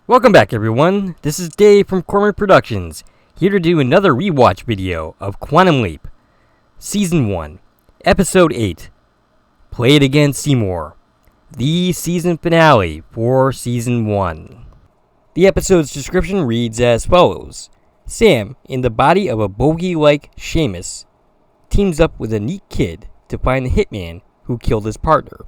Welcome back, everyone. This is Dave from Korman Productions, here to do another rewatch video of Quantum Leap, Season 1, Episode 8, Play It Again, Seymour, the season finale for Season 1. The episode's description reads as follows. Sam, in the body of a bogey-like shamus, teams up with a neat kid to find the hitman who killed his partner.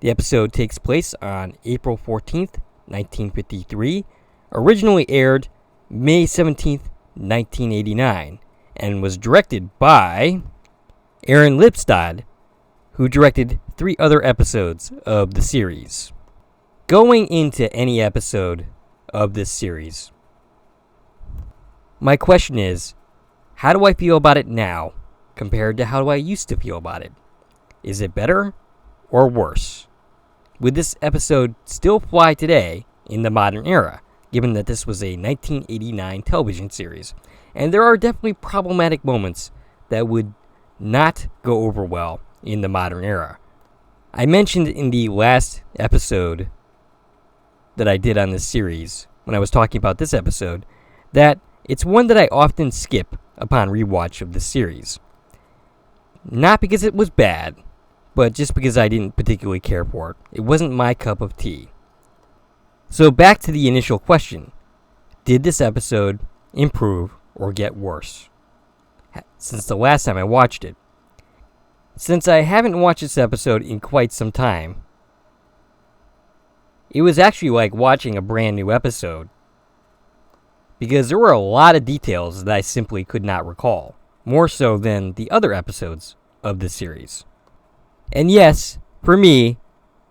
The episode takes place on April 14th, 1953, originally aired May 17th, 1989, and was directed by Aaron Lipstad, who directed 3 other episodes of the series. Going into any episode of this series, my question is, how do I feel about it now compared to how I used to feel about it? Is it better or worse? Would this episode still fly today in the modern era, given that this was a 1989 television series? And there are definitely problematic moments that would not go over well in the modern era. I mentioned in the last episode that I did on this series, when I was talking about this episode, that it's one that I often skip upon rewatch of this series. Not because it was bad, but just because I didn't particularly care for it. It wasn't my cup of tea. So back to the initial question. Did this episode improve or get worse since the last time I watched it? Since I haven't watched this episode in quite some time, it was actually like watching a brand new episode, because there were a lot of details that I simply could not recall, more so than the other episodes of this series. And yes, for me,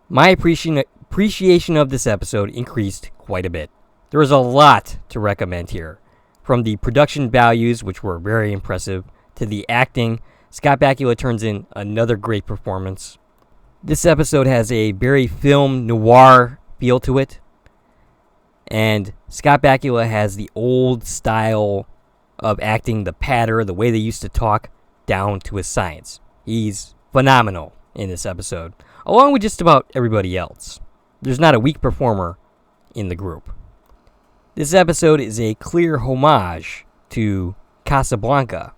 my appreciation of this episode increased quite a bit. There was a lot to recommend here. From the production values, which were very impressive, to the acting. Scott Bakula turns in another great performance. This episode has a very film noir feel to it. And Scott Bakula has the old style of acting, the patter, the way they used to talk, down to a science. He's phenomenal in this episode, along with just about everybody else. There's not a weak performer in the group. This episode is a clear homage to Casablanca,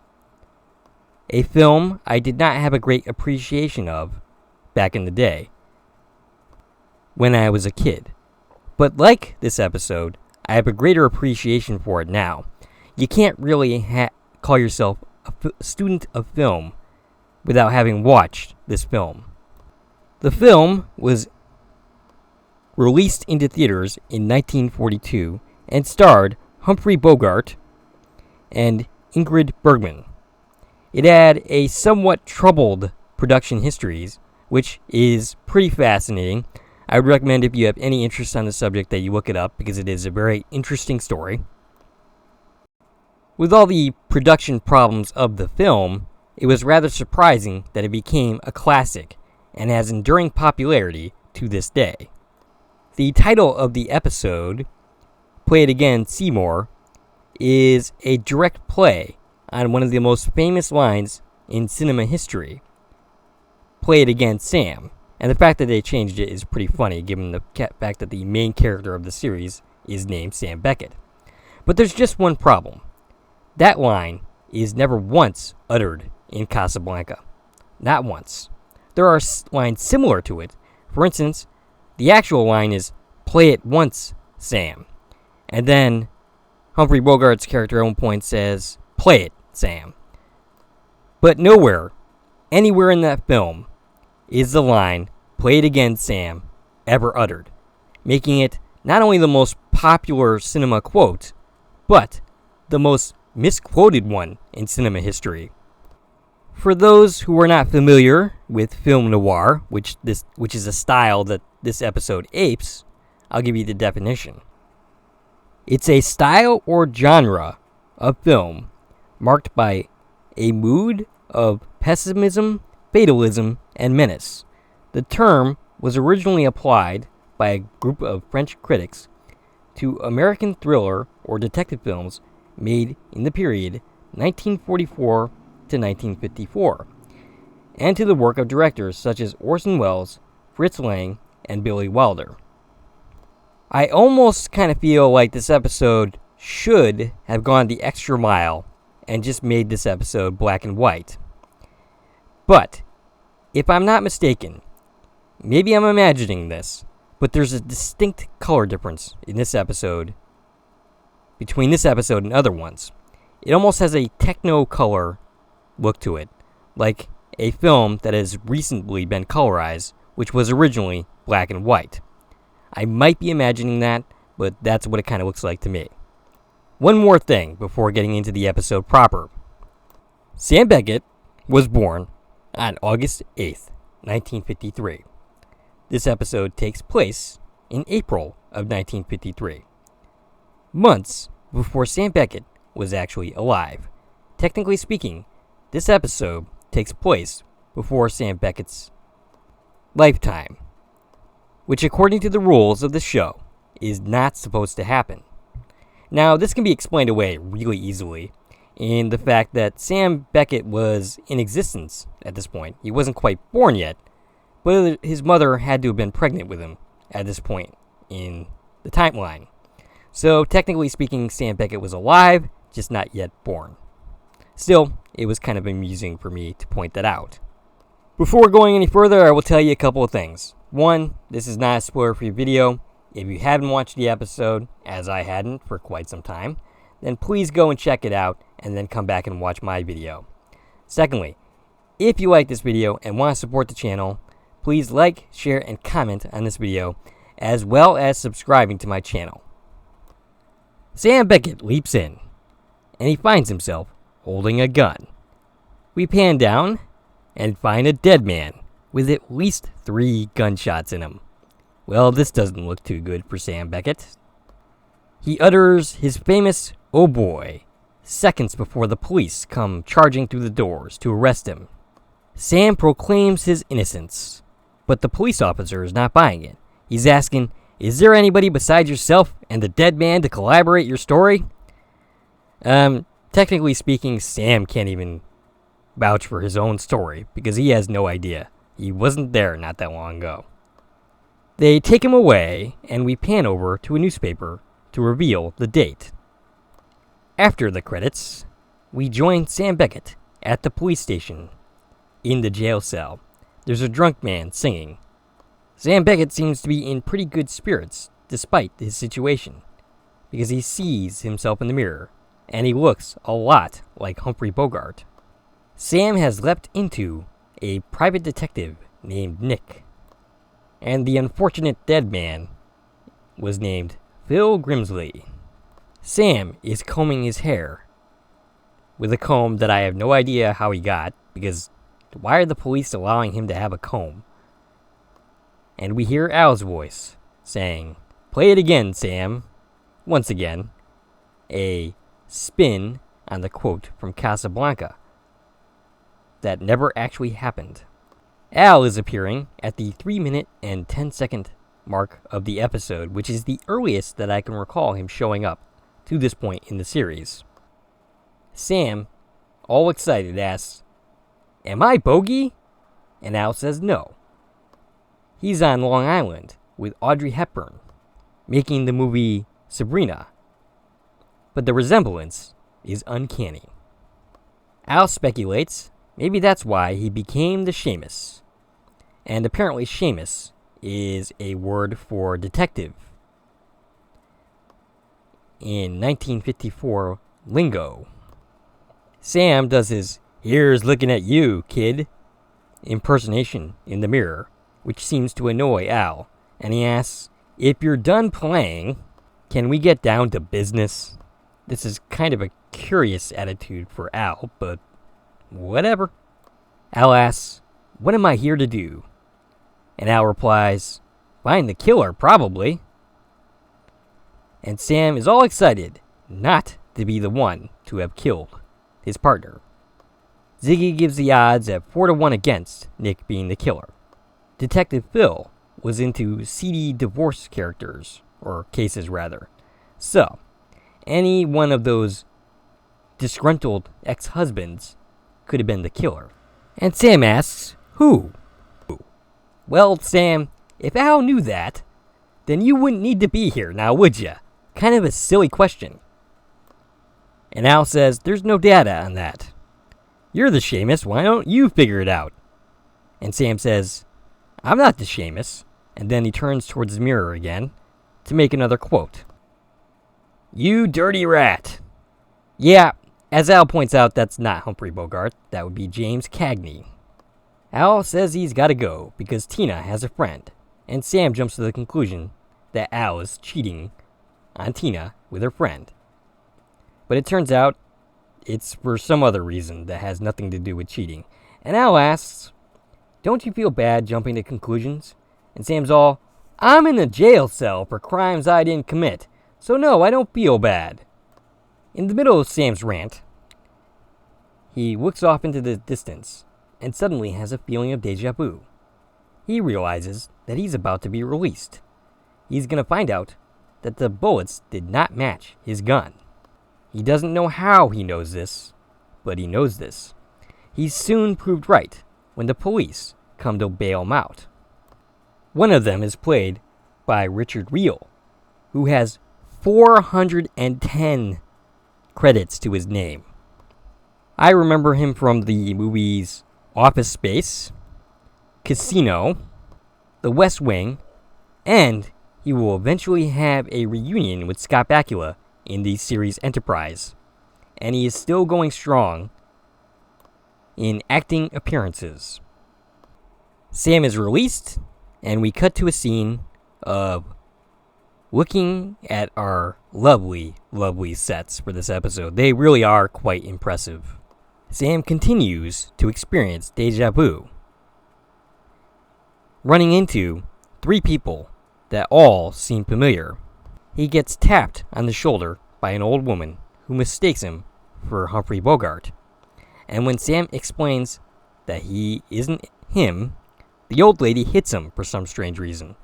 a film I did not have a great appreciation of back in the day when I was a kid. But like this episode, I have a greater appreciation for it now. You can't really call yourself a student of film without having watched this film. The film was released into theaters in 1942 and starred Humphrey Bogart and Ingrid Bergman. It had a somewhat troubled production history, which is pretty fascinating. I would recommend, if you have any interest on the subject, that you look it up, because it is a very interesting story. With all the production problems of the film, it was rather surprising that it became a classic and has enduring popularity to this day. The title of the episode, Play It Again, Seymour, is a direct play on one of the most famous lines in cinema history, Play It Again, Sam. And the fact that they changed it is pretty funny, given the fact that the main character of the series is named Sam Beckett. But there's just one problem. That line is never once uttered in Casablanca. Not once. There are lines similar to it. For instance, the actual line is, "Play it once, Sam." And then Humphrey Bogart's character at one point says, "Play it, Sam." But nowhere, anywhere in that film, is the line, "Play it again, Sam," ever uttered, making it not only the most popular cinema quote, but the most misquoted one in cinema history. For those who are not familiar with film noir, which is a style that this episode apes, I'll give you the definition. It's a style or genre of film marked by a mood of pessimism, fatalism, and menace. The term was originally applied by a group of French critics to American thriller or detective films made in the period 1944 to 1954, and to the work of directors such as Orson Welles, Fritz Lang, and Billy Wilder. I almost kind of feel like this episode should have gone the extra mile and just made this episode black and white. But, if I'm not mistaken, maybe I'm imagining this, but there's a distinct color difference in this episode between this episode and other ones. It almost has a techno-color look to it, like a film that has recently been colorized, which was originally black and white. I might be imagining that, but that's what it kind of looks like to me. One more thing before getting into the episode proper. Sam Beckett was born on August 8th, 1953. This episode takes place in April of 1953. Months before Sam Beckett was actually alive. Technically speaking, this episode takes place before Sam Beckett's lifetime, which according to the rules of the show is not supposed to happen. Now, this can be explained away really easily in the fact that Sam Beckett was in existence at this point. He wasn't quite born yet, but his mother had to have been pregnant with him at this point in the timeline. So, technically speaking, Sam Beckett was alive, just not yet born. Still, it was kind of amusing for me to point that out. Before going any further, I will tell you a couple of things. One, this is not a spoiler-free video. If you haven't watched the episode, as I hadn't for quite some time, then please go and check it out and then come back and watch my video. Secondly, if you like this video and want to support the channel, please like, share, and comment on this video, as well as subscribing to my channel. Sam Beckett leaps in, and he finds himself holding a gun. We pan down and find a dead man with at least 3 gunshots in him. Well, this doesn't look too good for Sam Beckett. He utters his famous "oh boy" seconds before the police come charging through the doors to arrest him. Sam proclaims his innocence, but the police officer is not buying it. He's asking, "Is there anybody besides yourself and the dead man to corroborate your story?" Technically speaking, Sam can't even vouch for his own story because he has no idea. He wasn't there not that long ago. They take him away, and we pan over to a newspaper to reveal the date. After the credits, we join Sam Beckett at the police station. In the jail cell, there's a drunk man singing. Sam Beckett seems to be in pretty good spirits despite his situation, because he sees himself in the mirror, and he looks a lot like Humphrey Bogart. Sam has leapt into a private detective named Nick, and the unfortunate dead man was named Phil Grimsley. Sam is combing his hair with a comb that I have no idea how he got, because why are the police allowing him to have a comb? And we hear Al's voice saying, "Play it again, Sam." Once again, a spin on the quote from Casablanca that never actually happened. Al is appearing at the 3-minute and 10-second mark of the episode, which is the earliest that I can recall him showing up to this point in the series. Sam, all excited, asks, "Am I Bogey?" And Al says no. He's on Long Island with Audrey Hepburn, making the movie Sabrina. But the resemblance is uncanny. Al speculates maybe that's why he became the shamus. And apparently shamus is a word for detective in 1954 lingo. Sam does his "here's looking at you, kid" impersonation in the mirror, which seems to annoy Al, and he asks, "If you're done playing, can we get down to business?" This is kind of a curious attitude for Al, but whatever. Al asks, "What am I here to do?" And Al replies, "Find the killer, probably." And Sam is all excited not to be the one to have killed his partner. Ziggy gives the odds at 4-1 against Nick being the killer. Detective Phil was into seedy divorce characters, or cases rather. So, any one of those disgruntled ex-husbands could have been the killer. And Sam asks, who? Well, Sam, if Al knew that, then you wouldn't need to be here, now would ya? Kind of a silly question. And Al says, there's no data on that. You're the shamus, why don't you figure it out? And Sam says, I'm not the shamus. And then he turns towards the mirror again to make another quote. You dirty rat. Yeah, as Al points out, that's not Humphrey Bogart. That would be James Cagney. Al says he's got to go because Tina has a friend. And Sam jumps to the conclusion that Al is cheating on Tina with her friend. But it turns out it's for some other reason that has nothing to do with cheating. And Al asks, don't you feel bad jumping to conclusions? And Sam's all, I'm in a jail cell for crimes I didn't commit, so no, I don't feel bad. In the middle of Sam's rant, he looks off into the distance and suddenly has a feeling of deja vu. He realizes that he's about to be released. He's going to find out that the bullets did not match his gun. He doesn't know how he knows this, but he knows this. He's soon proved right when the police come to bail him out. One of them is played by Richard Reel, who has 410 credits to his name. I remember him from the movies Office Space, Casino, The West Wing, and he will eventually have a reunion with Scott Bakula in the series Enterprise. And he is still going strong in acting appearances. Sam is released, and we cut to a scene of looking at our lovely, lovely sets for this episode. They really are quite impressive. Sam continues to experience deja vu, running into 3 people that all seem familiar. He gets tapped on the shoulder by an old woman who mistakes him for Humphrey Bogart. And when Sam explains that he isn't him, the old lady hits him for some strange reason.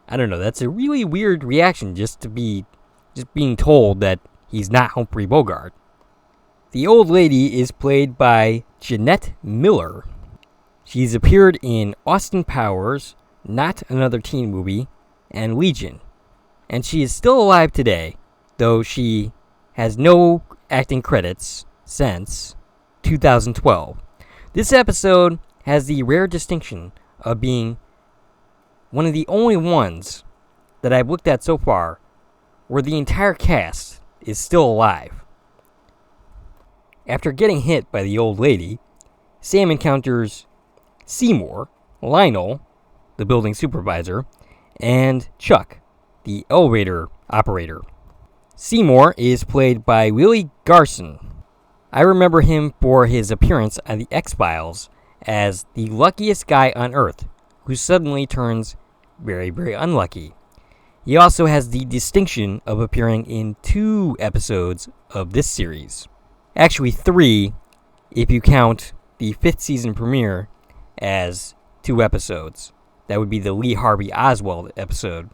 I don't know, that's a really weird reaction just being told that he's not Humphrey Bogart. The old lady is played by Jeanette Miller. She's appeared in Austin Powers, Not Another Teen Movie, and Legion. And she is still alive today, though she has no acting credits since 2012. This episode has the rare distinction of being one of the only ones that I've looked at so far where the entire cast is still alive. After getting hit by the old lady, Sam encounters Seymour, Lionel, the building supervisor, and Chuck, the elevator operator. Seymour is played by Willie Garson. I remember him for his appearance on The X-Files as the luckiest guy on Earth who suddenly turns very, very unlucky. He also has the distinction of appearing in 2 episodes of this series. Actually 3, if you count the 5th season premiere as 2 episodes. That would be the Lee Harvey Oswald episode,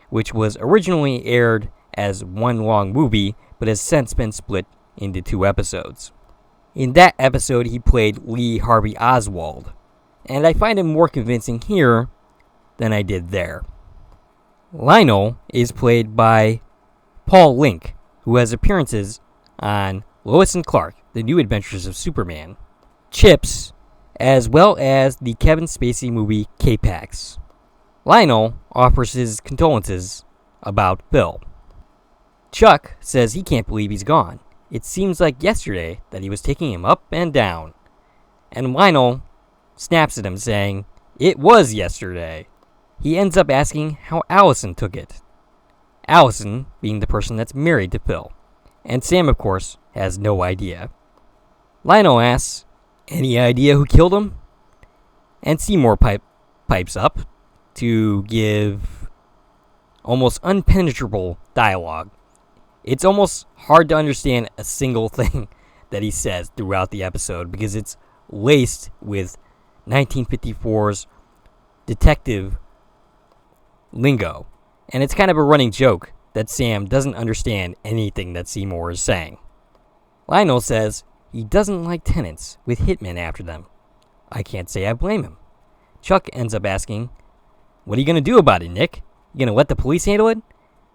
which was originally aired as one long movie, but has since been split into 2 episodes. In that episode, he played Lee Harvey Oswald, and I find him more convincing here than I did there. Lionel is played by Paul Link, who has appearances on Lois and Clark, The New Adventures of Superman, Chips, as well as the Kevin Spacey movie K-Pax. Lionel offers his condolences about Phil. Chuck says he can't believe he's gone. It seems like yesterday that he was taking him up and down. And Lionel snaps at him saying, it was yesterday. He ends up asking how Allison took it. Allison being the person that's married to Phil. And Sam, of course, has no idea. Lionel asks, any idea who killed him? And Seymour pipes up to give almost impenetrable dialogue. It's almost hard to understand a single thing that he says throughout the episode because it's laced with 1954's detective lingo. And it's kind of a running joke that Sam doesn't understand anything that Seymour is saying. Lionel says he doesn't like tenants with hitmen after them. I can't say I blame him. Chuck ends up asking, what are you going to do about it, Nick? You gonna let the police handle it?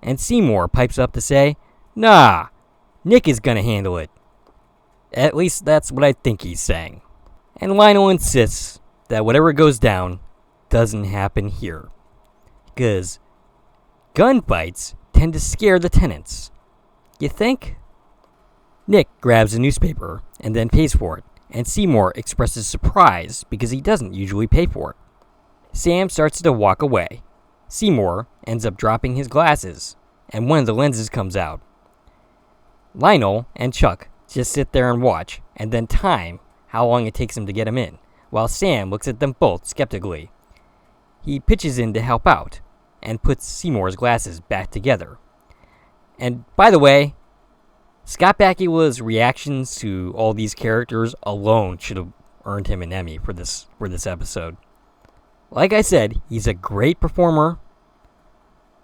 And Seymour pipes up to say, nah, Nick is gonna handle it. At least that's what I think he's saying. And Lionel insists that whatever goes down doesn't happen here. Because gunfights tend to scare the tenants. You think? Nick grabs a newspaper and then pays for it, and Seymour expresses surprise because he doesn't usually pay for it. Sam starts to walk away. Seymour ends up dropping his glasses, and one of the lenses comes out. Lionel and Chuck just sit there and watch, and then time how long it takes him to get him in, while Sam looks at them both skeptically. He pitches in to help out, and puts Seymour's glasses back together. And by the way, Scott Bakula's reactions to all these characters alone should have earned him an Emmy for this episode. Like I said, he's a great performer.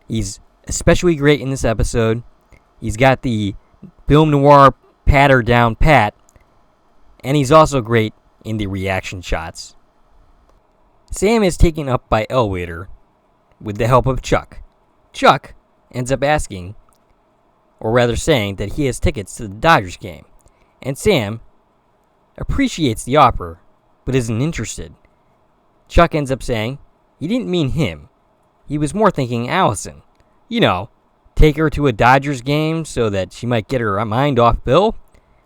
He's especially great in this episode. He's got the film noir patter down pat, and he's also great in the reaction shots. Sam is taken up by elevator with the help of Chuck. Chuck ends up asking, or rather saying, that he has tickets to the Dodgers game, and Sam appreciates the offer, but isn't interested. Chuck ends up saying he didn't mean him. He was more thinking Allison. You know, take her to a Dodgers game so that she might get her mind off Bill,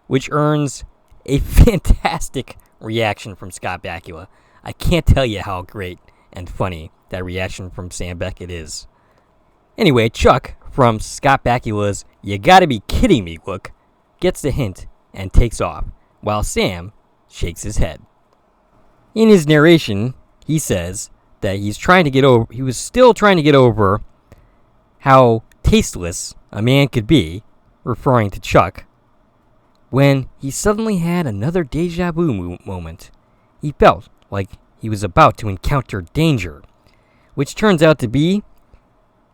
which earns a fantastic reaction from Scott Bakula. I can't tell you how great and funny that reaction from Sam Beckett is. Anyway, Chuck, from Scott Bakula's "You gotta be kidding me" look, gets the hint and takes off, while Sam shakes his head. In his narration, he says that he was still trying to get over how tasteless a man could be, referring to Chuck, when he suddenly had another deja vu moment. He felt like he was about to encounter danger, which turns out to be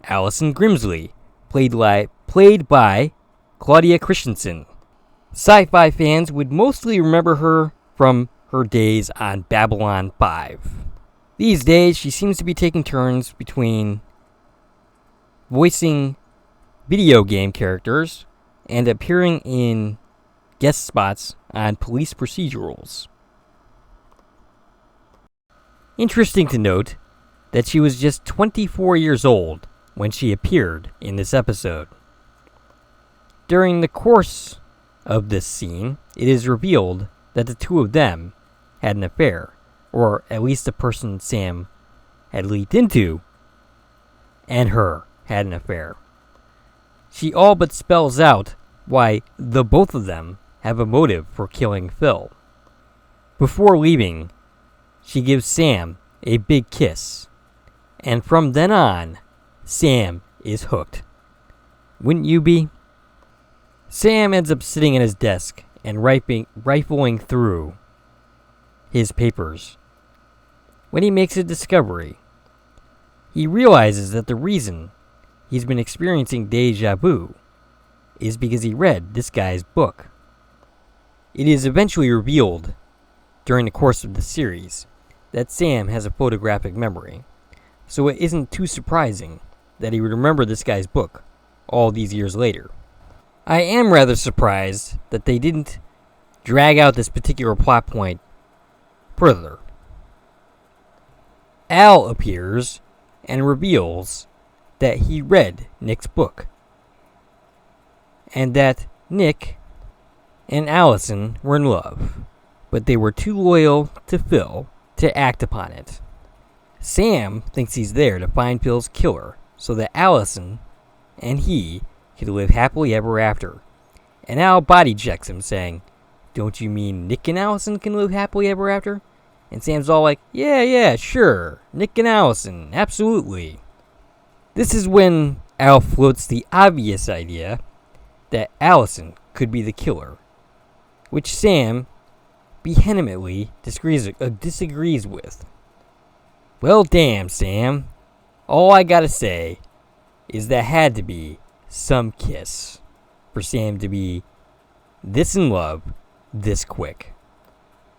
Allison Grimsley, played by Claudia Christensen. Sci-fi fans would mostly remember her from her days on Babylon 5. These days, she seems to be taking turns between voicing video game characters and appearing in guest spots on police procedurals. Interesting to note that she was just 24 years old when she appeared in this episode. During the course of this scene, it is revealed that the two of them had an affair, or at least the person Sam had leaked into and her had an affair. She all but spells out why the both of them have a motive for killing Phil. Before leaving, she gives Sam a big kiss, and from then on, Sam is hooked. Wouldn't you be? Sam ends up sitting at his desk and rifling through his papers when he makes a discovery. He realizes that the reason he's been experiencing deja vu is because he read this guy's book. It is eventually revealed during the course of the series that Sam has a photographic memory, so it isn't too surprising that he would remember this guy's book all these years later. I am rather surprised that they didn't drag out this particular plot point further. Al appears and reveals that he read Nick's book, and that Nick and Allison were in love, but they were too loyal to Phil to act upon it. Sam thinks he's there to find Phil's killer so that Allison and he could live happily ever after. And Al body checks him, saying, "Don't you mean Nick and Allison can live happily ever after?" And Sam's all like, yeah, sure, Nick and Allison, absolutely. This is when Al floats the obvious idea that Allison could be the killer, which Sam vehemently disagrees with. Well, damn, Sam. All I gotta say is that had to be some kiss for Sam to be this in love this quick.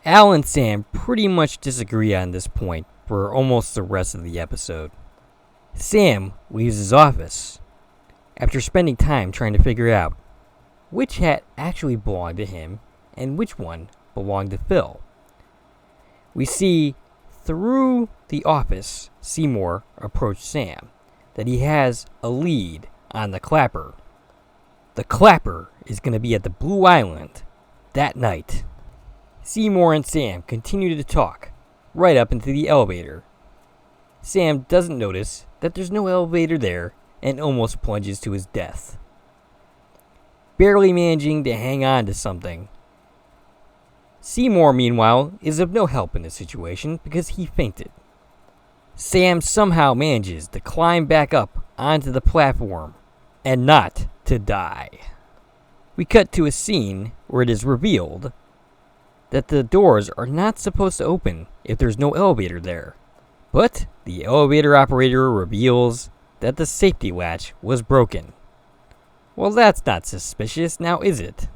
Al and Sam pretty much disagree on this point for almost the rest of the episode. Sam leaves his office after spending time trying to figure out which hat actually belonged to him and which one belonged to Phil. We see through the office Seymour approach Sam that he has a lead on the Clapper. The Clapper is going to be at the Blue Island that night. Seymour and Sam continue to talk right up into the elevator. Sam doesn't notice that there's no elevator there and almost plunges to his death. Barely managing to hang on to something. Seymour, meanwhile, is of no help in this situation because he fainted. Sam somehow manages to climb back up onto the platform and not to die. We cut to a scene where it is revealed that the doors are not supposed to open if there's no elevator there. But the elevator operator reveals that the safety latch was broken. Well, that's not suspicious, now is it?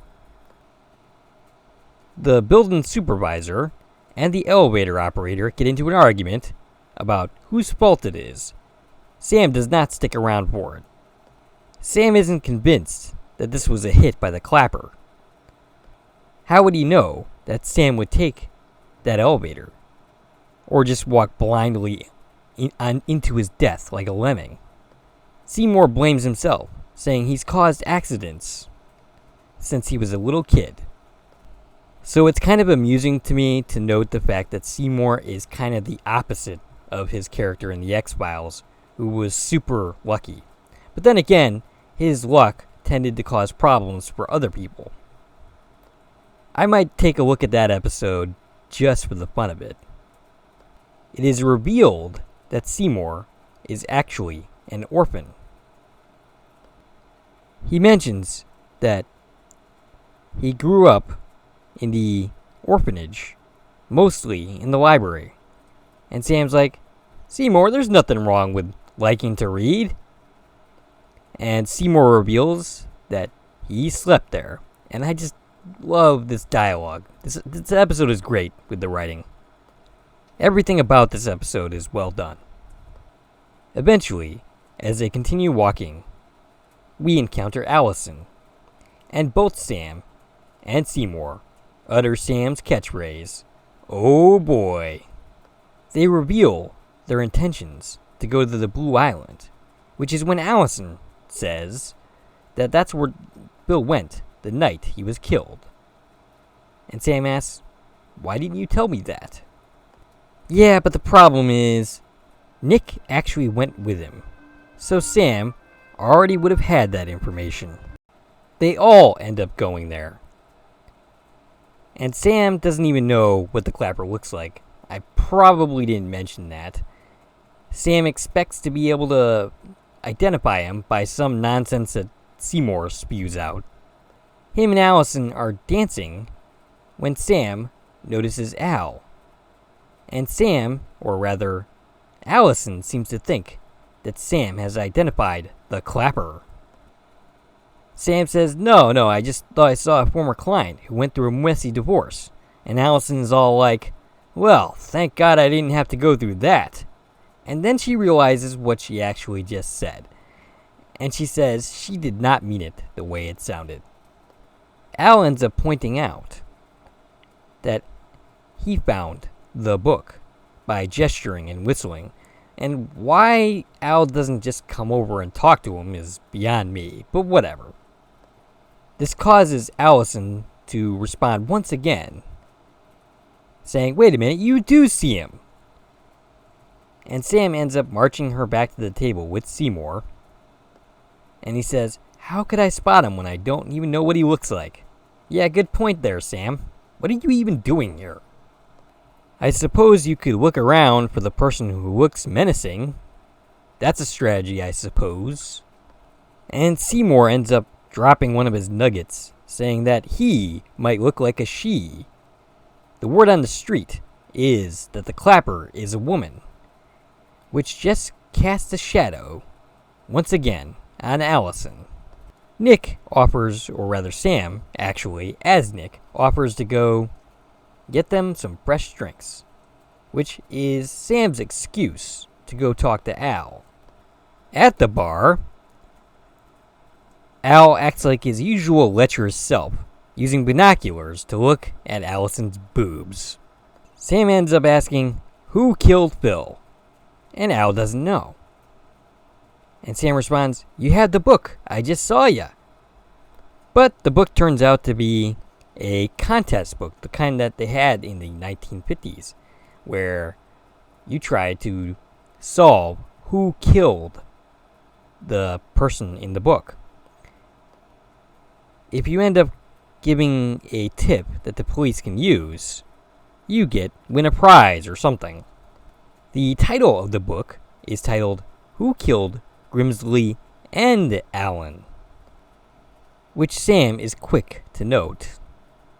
The building supervisor and the elevator operator get into an argument about whose fault it is. Sam does not stick around for it. Sam isn't convinced that this was a hit by the Clapper. How would he know that Sam would take that elevator? Or just walk blindly into his death like a lemming? Seymour blames himself, saying he's caused accidents since he was a little kid. So it's kind of amusing to me to note the fact that Seymour is kind of the opposite of his character in the X-Files, who was super lucky. But then again, his luck tended to cause problems for other people. I might take a look at that episode just for the fun of it. It is revealed that Seymour is actually an orphan. He mentions that he grew up in the orphanage, mostly in the library. And Sam's like, Seymour, there's nothing wrong with liking to read. And Seymour reveals that he slept there. And I just love this dialogue. This episode is great with the writing. Everything about this episode is well done. Eventually, as they continue walking, we encounter Allison. And both Sam and Seymour utter Sam's catchphrase, "Oh boy." They reveal their intentions to go to the Blue Island, which is when Allison says that that's where Bill went the night he was killed. And Sam asks, "Why didn't you tell me that?" Yeah, but the problem is, Nick actually went with him. So Sam already would have had that information. They all end up going there. And Sam doesn't even know what the Clapper looks like. I probably didn't mention that. Sam expects to be able to identify him by some nonsense that Seymour spews out. Him and Allison are dancing when Sam notices Al. And Sam, or rather, Allison seems to think that Sam has identified the Clapper. Sam says, no, I just thought I saw a former client who went through a messy divorce. And Allison's all like, well, thank God I didn't have to go through that. And then she realizes what she actually just said. And she says she did not mean it the way it sounded. Al ends up pointing out that he found the book by gesturing and whistling. And why Al doesn't just come over and talk to him is beyond me, but whatever. This causes Allison to respond once again, saying, wait a minute, you do see him. And Sam ends up marching her back to the table with Seymour. And he says, how could I spot him when I don't even know what he looks like? Yeah, good point there, Sam. What are you even doing here? I suppose you could look around for the person who looks menacing. That's a strategy, I suppose. And Seymour ends up dropping one of his nuggets, saying that he might look like a she. The word on the street is that the Clapper is a woman, which just casts a shadow, once again, on Allison. Nick offers, or rather Sam, actually, as Nick, offers to go get them some fresh drinks, which is Sam's excuse to go talk to Al. At the bar, Al acts like his usual lecherous self, using binoculars to look at Allison's boobs. Sam ends up asking, "Who killed Phil?" And Al doesn't know. And Sam responds, "You had the book. I just saw ya." But the book turns out to be a contest book, the kind that they had in the 1950s, where you try to solve who killed the person in the book. If you end up giving a tip that the police can use, you win a prize or something. The title of the book is titled "Who Killed Grimsley and Allen?" which Sam is quick to note.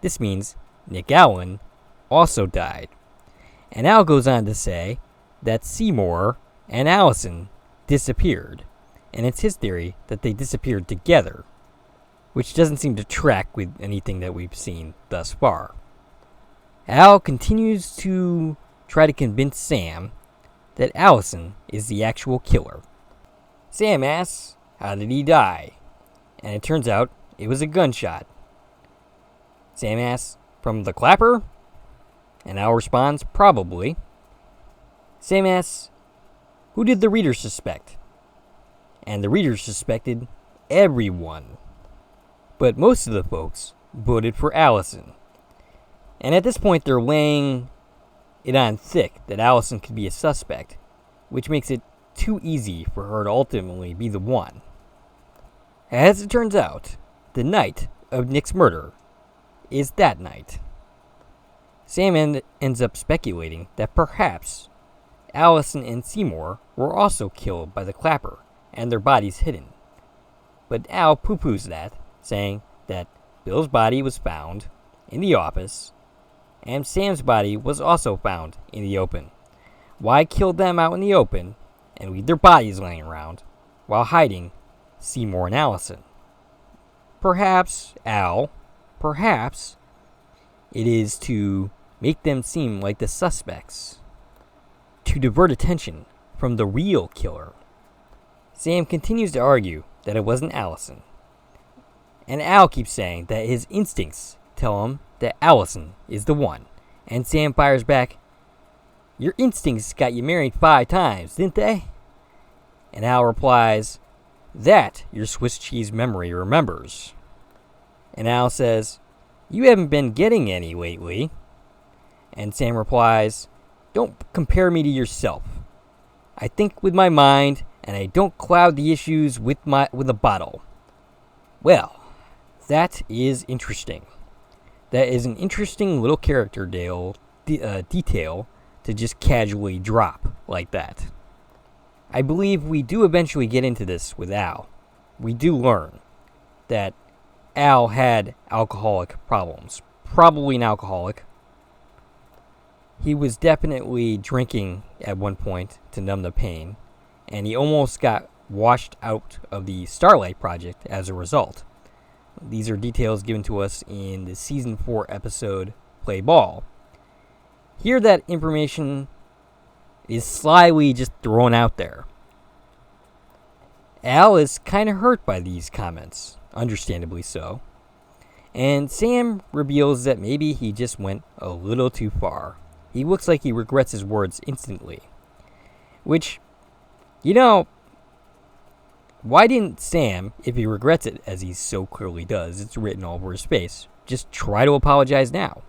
This means Nick Allen also died. And Al goes on to say that Seymour and Allison disappeared, and it's his theory that they disappeared together, which doesn't seem to track with anything that we've seen thus far. Al continues to try to convince Sam that Allison is the actual killer. Sam asks, "How did he die?" And it turns out it was a gunshot. Sam asks, "From the clapper?" And Al responds, "Probably." Sam asks, "Who did the readers suspect?" And the readers suspected everyone. But most of the folks voted for Allison. And at this point, they're laying it on thick that Allison could be a suspect, which makes it too easy for her to ultimately be the one. As it turns out, the night of Nick's murder is that night. Sam ends up speculating that perhaps Allison and Seymour were also killed by the clapper and their bodies hidden. But Al poo-poos that, saying that Bill's body was found in the office and Sam's body was also found in the open. Why kill them out in the open and leave their bodies laying around while hiding Seymour and Allison? Perhaps, Al, perhaps it is to make them seem like the suspects, to divert attention from the real killer. Sam continues to argue that it wasn't Allison, and Al keeps saying that his instincts tell him that Allison is the one. And Sam fires back, "Your instincts got you married 5 times, didn't they?" And Al replies, "That your Swiss cheese memory remembers." And Al says, "You haven't been getting any lately." And Sam replies, "Don't compare me to yourself. I think with my mind, and I don't cloud the issues with a bottle." Well, that is interesting. That is an interesting little character detail to just casually drop like that. I believe we do eventually get into this with Al. We do learn that Al had alcoholic problems. Probably an alcoholic. He was definitely drinking at one point to numb the pain, and he almost got washed out of the Starlight Project as a result. These are details given to us in the Season 4 episode, Play Ball. Here that information is slyly just thrown out there. Al is kind of hurt by these comments, understandably so. And Sam reveals that maybe he just went a little too far. He looks like he regrets his words instantly. Which, why didn't Sam, if he regrets it, as he so clearly does, it's written all over his face, just try to apologize now?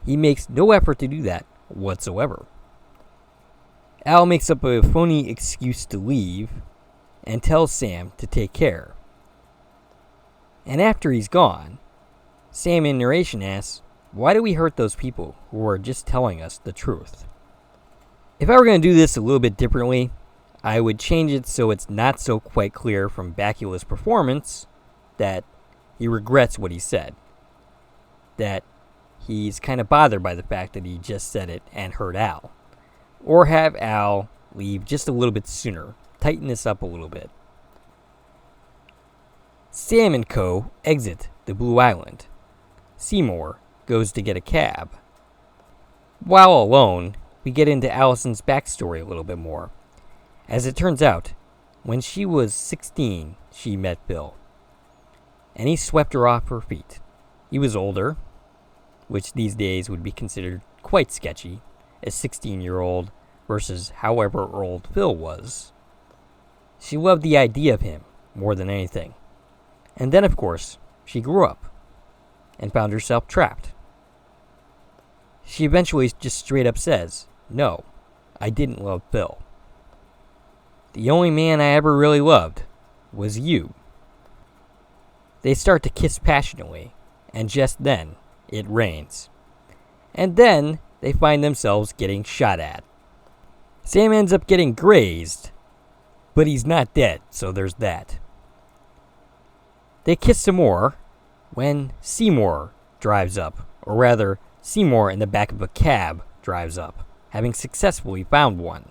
He makes no effort to do that whatsoever. Al makes up a phony excuse to leave and tells Sam to take care. And after he's gone, Sam in narration asks, "Why do we hurt those people who are just telling us the truth?" If I were going to do this a little bit differently, I would change it so it's not so quite clear from Bakula's performance that he regrets what he said. That he's kind of bothered by the fact that he just said it and hurt Al. Or have Al leave just a little bit sooner. Tighten this up a little bit. Sam and co. exit the Blue Island. Seymour goes to get a cab. While alone, we get into Allison's backstory a little bit more. As it turns out, When she was 16, she met Bill, and he swept her off her feet. He was older, which these days would be considered quite sketchy, a 16-year-old versus however old Phil was. She loved the idea of him more than anything. And then, of course, she grew up and found herself trapped. She eventually just straight up says, "No, I didn't love Phil. The only man I ever really loved was you." They start to kiss passionately, and just then, it rains. And then, they find themselves getting shot at. Sam ends up getting grazed, but he's not dead, so there's that. They kiss some more when Seymour drives up, or rather, Seymour in the back of a cab drives up, having successfully found one.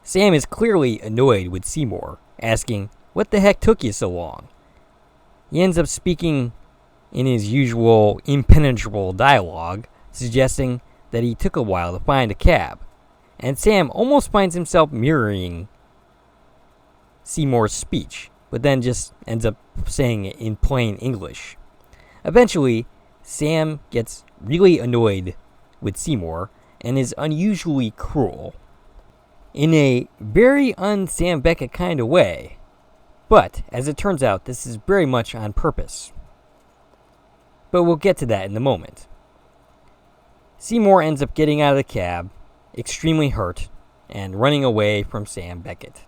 Sam is clearly annoyed with Seymour, asking, "What the heck took you so long?" He ends up speaking in his usual impenetrable dialogue, suggesting that he took a while to find a cab, and Sam almost finds himself mirroring Seymour's speech, but then just ends up saying it in plain English. Eventually, Sam gets really annoyed with Seymour and is unusually cruel. In a very un-Sam Beckett kind of way. But, as it turns out, this is very much on purpose. But we'll get to that in a moment. Seymour ends up getting out of the cab, extremely hurt, and running away from Sam Beckett.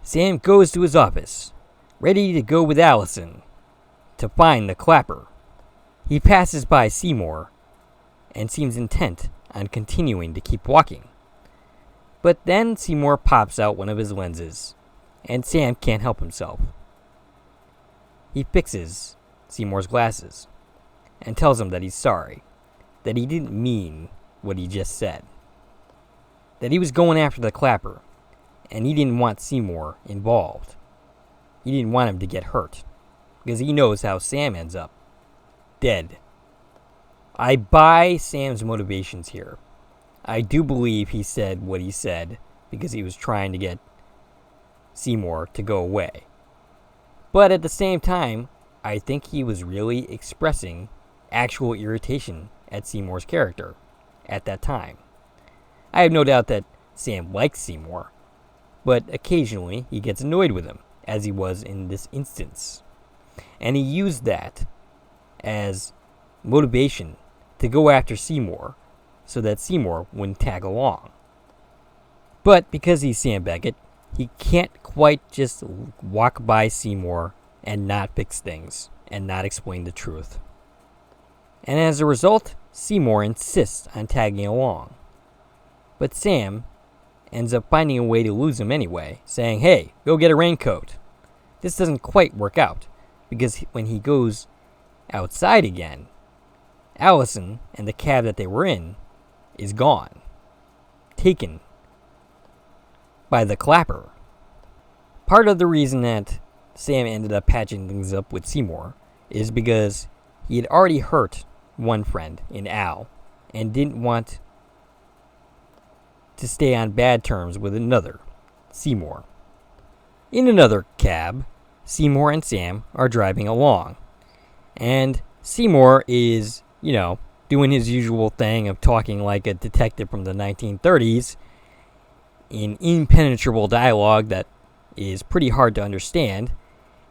Sam goes to his office, ready to go with Allison to find the clapper. He passes by Seymour and seems intent on continuing to keep walking. But then Seymour pops out one of his lenses, and Sam can't help himself. He fixes Seymour's glasses and tells him that he's sorry, that he didn't mean what he just said, that he was going after the clapper, and he didn't want Seymour involved. He didn't want him to get hurt, because he knows how Sam ends up. Dead. I buy Sam's motivations here. I do believe he said what he said because he was trying to get Seymour to go away. But at the same time, I think he was really expressing actual irritation at Seymour's character at that time. I have no doubt that Sam likes Seymour, but occasionally he gets annoyed with him, as he was in this instance. And he used that as motivation to go after Seymour so that Seymour wouldn't tag along. But because he's Sam Beckett, he can't quite just walk by Seymour and not fix things and not explain the truth. And as a result, Seymour insists on tagging along. But Sam ends up finding a way to lose him anyway, saying, "Hey, go get a raincoat." This doesn't quite work out, because when he goes outside again, Allison and the cab that they were in is gone. Taken by the clapper. Part of the reason that Sam ended up patching things up with Seymour is because he had already hurt one friend in Al and didn't want to stay on bad terms with another, Seymour. In another cab, Seymour and Sam are driving along, and Seymour is, doing his usual thing of talking like a detective from the 1930s in impenetrable dialogue that is pretty hard to understand,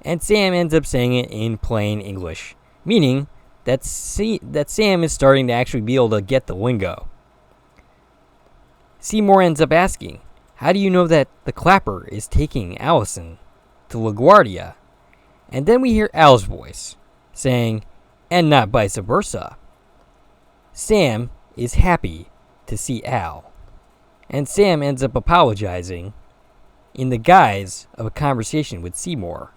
and Sam ends up saying it in plain English, meaning that Sam is starting to actually be able to get the lingo. Seymour ends up asking, "How do you know that the clapper is taking Allison to LaGuardia?" And then we hear Al's voice saying, "And not vice versa." Sam is happy to see Al, and Sam ends up apologizing in the guise of a conversation with Seymour,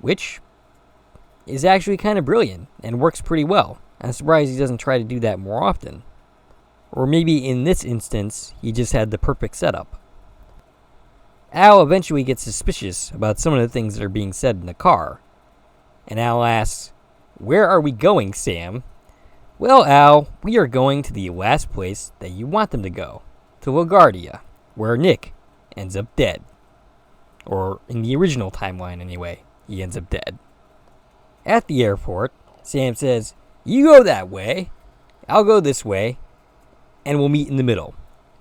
which is actually kind of brilliant and works pretty well. I'm surprised he doesn't try to do that more often. Or maybe in this instance, he just had the perfect setup. Al eventually gets suspicious about some of the things that are being said in the car, and Al asks, "Where are we going, Sam?" "Well, Al, we are going to the last place that you want them to go, to LaGuardia, where Nick ends up dead." or in the original timeline anyway, he ends up dead. At the airport, Sam says, "You go that way, I'll go this way, and we'll meet in the middle,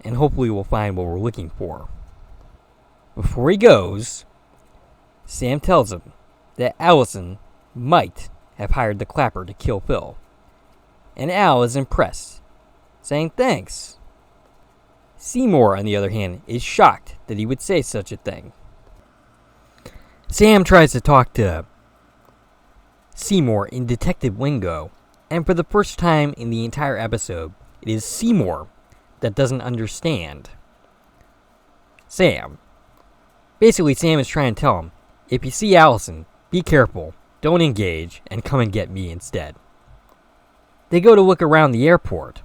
and hopefully we'll find what we're looking for." Before he goes, Sam tells him that Allison might have hired the clapper to kill Phil, and Al is impressed, saying thanks. Seymour, on the other hand, is shocked that he would say such a thing. Sam tries to talk to Seymour in detective lingo, and for the first time in the entire episode, it is Seymour that doesn't understand Sam. Basically, Sam is trying to tell him, if you see Allison, be careful, don't engage, and come and get me instead. They go to look around the airport,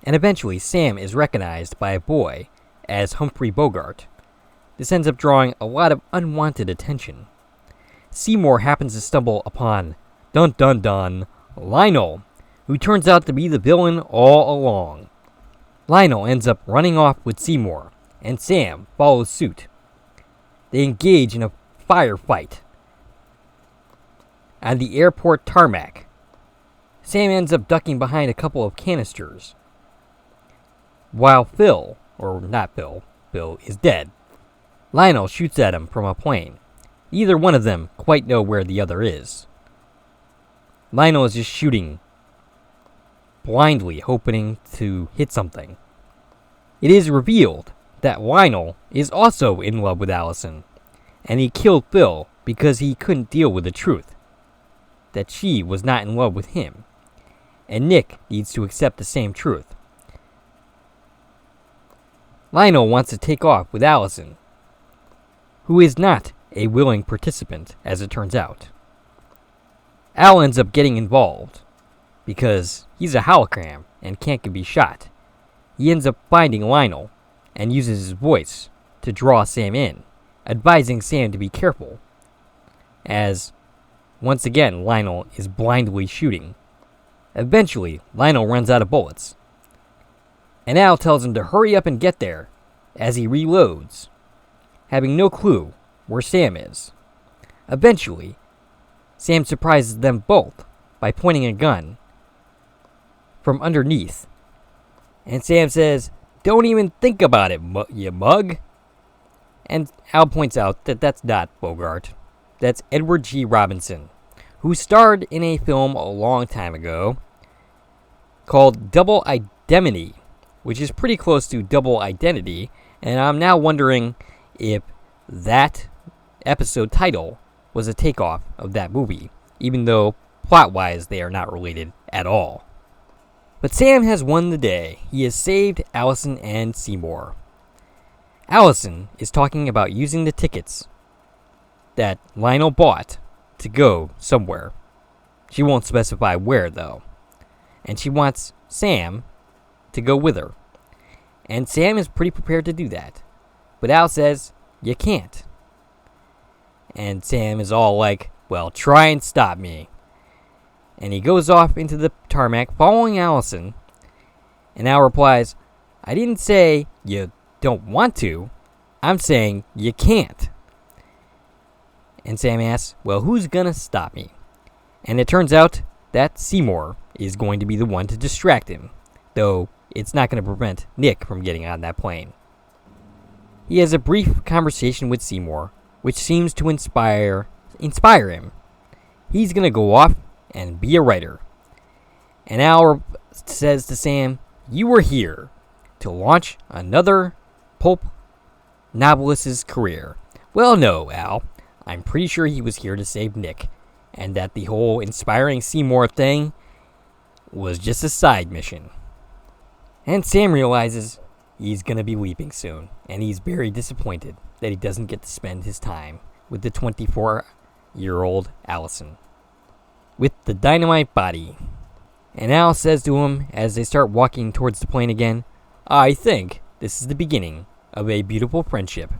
and eventually Sam is recognized by a boy as Humphrey Bogart. This ends up drawing a lot of unwanted attention. Seymour happens to stumble upon, dun dun dun, Lionel, who turns out to be the villain all along. Lionel ends up running off with Seymour, and Sam follows suit. They engage in a firefight on the airport tarmac. Sam ends up ducking behind a couple of canisters, while Phil is dead. Lionel shoots at him from a plane. Neither one of them quite know where the other is. Lionel is just shooting blindly, hoping to hit something. It is revealed that Lionel is also in love with Allison, and he killed Phil because he couldn't deal with the truth that she was not in love with him, and Nick needs to accept the same truth. Lionel wants to take off with Allison, who is not a willing participant, as it turns out. Al ends up getting involved because he's a hologram and can't be shot. He ends up finding Lionel and uses his voice to draw Sam in, advising Sam to be careful, as once again Lionel is blindly shooting. Eventually, Lionel runs out of bullets, and Al tells him to hurry up and get there as he reloads, having no clue where Sam is. Eventually, Sam surprises them both by pointing a gun from underneath, and Sam says, "Don't even think about it, you mug." And Al points out that that's not Bogart. That's Edward G. Robinson, who starred in a film a long time ago called Double Indemnity, which is pretty close to Double Identity, and I'm now wondering if that episode title was a takeoff of that movie, even though plot-wise they are not related at all. But Sam has won the day. He has saved Allison and Seymour. Allison is talking about using the tickets that Lionel bought to go somewhere. She won't specify where, though. And she wants Sam to go with her. And Sam is pretty prepared to do that. But Al says, "You can't." And Sam is all like, "Well, try and stop me." And he goes off into the tarmac following Allison. And Al replies, "I didn't say you don't want to. I'm saying you can't." And Sam asks, "Well, who's gonna stop me?" And it turns out that Seymour is going to be the one to distract him, though it's not going to prevent Nick from getting on that plane. He has a brief conversation with Seymour, which seems to inspire him. He's going to go off and be a writer. And Al says to Sam, "You were here to launch another pulp novelist's career." Well, no, Al. I'm pretty sure he was here to save Nick, and that the whole inspiring Seymour thing was just a side mission. And Sam realizes he's going to be leaving soon, and he's very disappointed that he doesn't get to spend his time with the 24-year-old Allison with the dynamite body. And Al says to him as they start walking towards the plane again, "I think this is the beginning of a beautiful friendship."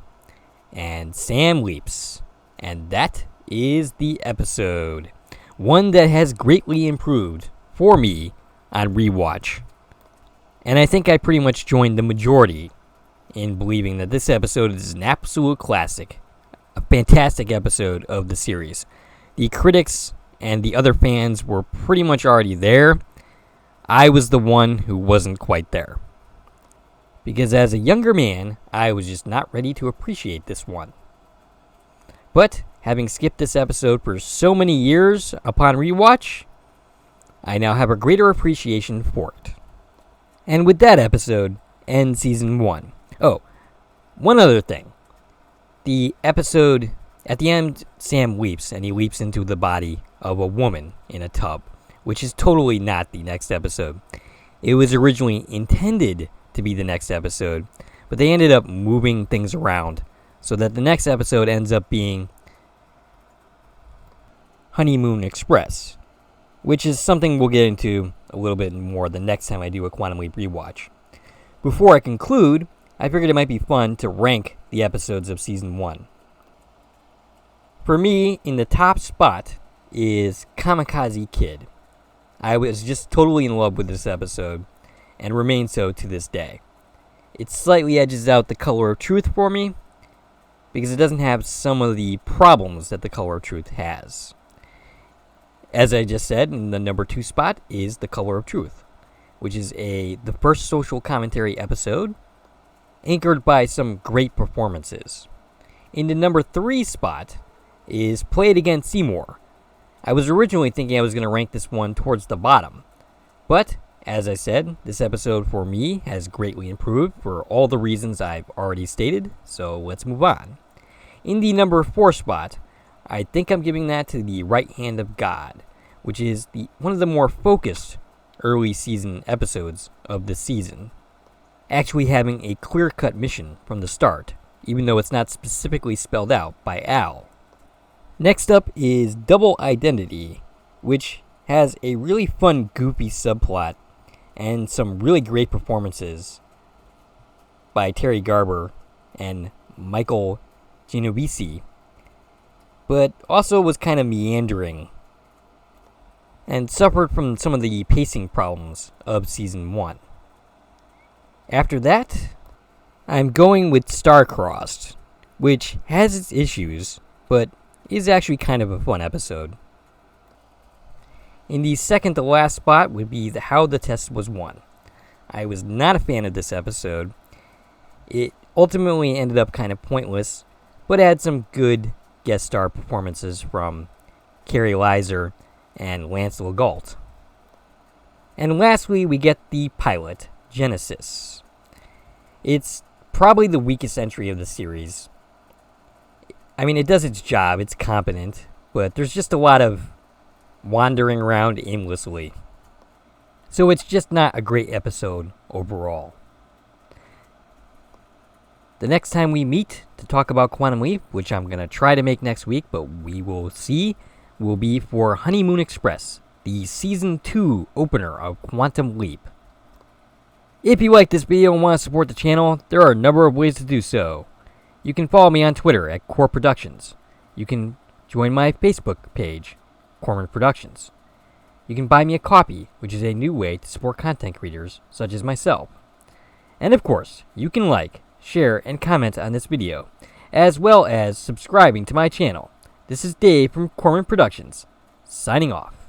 And Sam leaps. And that is the episode. One that has greatly improved for me on Rewatch. And I think I pretty much joined the majority in believing that this episode is an absolute classic. a fantastic episode of the series. The critics and the other fans were pretty much already there. I was the one who wasn't quite there. Because as a younger man, I was just not ready to appreciate this one. But having skipped this episode for so many years upon rewatch, I now have a greater appreciation for it. And with that episode, end season 1. Oh, one other thing. The episode, at the end, Sam leaps, and he leaps into the body of a woman in a tub, which is totally not the next episode. It was originally intended to be the next episode, but they ended up moving things around so that the next episode ends up being Honeymoon Express, which is something we'll get into a little bit more the next time I do a Quantum Leap rewatch. Before I conclude, I figured it might be fun to rank the episodes of Season 1. For me, in the top spot is Kamikaze Kid. I was just totally in love with this episode, and remain so to this day. It slightly edges out The Color of Truth for me, because it doesn't have some of the problems that The Color of Truth has. As I just said, in the number 2 spot is The Color of Truth, which is the first social commentary episode, anchored by some great performances. In the number 3 spot is Play It Again Seymour. I was originally thinking I was going to rank this one towards the bottom, but as I said, this episode for me has greatly improved for all the reasons I've already stated, so let's move on. In the number 4 spot, I think I'm giving that to The Right Hand of God, which is one of the more focused early season episodes of the season, actually having a clear-cut mission from the start, even though it's not specifically spelled out by Al. Next up is Double Identity, which has a really fun, goofy subplot and some really great performances by Terry Garber and Michael Genovese, but also was kind of meandering and suffered from some of the pacing problems of Season 1. After that, I'm going with Star-Crossed, which has its issues, but is actually kind of a fun episode. In the second to last spot would be How the Test Was Won. I was not a fan of this episode. It ultimately ended up kind of pointless, but had some good guest star performances from Carrie Leiser and Lance Legault. And lastly, we get the pilot, Genesis. It's probably the weakest entry of the series. I mean, it does its job, it's competent, but there's just a lot of wandering around aimlessly. So it's just not a great episode overall. The next time we meet to talk about Quantum Leap, which I'm going to try to make next week, but we will see, will be for Honeymoon Express, the Season 2 opener of Quantum Leap. If you like this video and want to support the channel, there are a number of ways to do so. You can follow me on Twitter at Korman Productions. You can join my Facebook page, Korman Productions. You can buy me a copy, which is a new way to support content creators such as myself. And of course, you can like, share, and comment on this video, as well as subscribing to my channel. This is Dave from Korman Productions, signing off.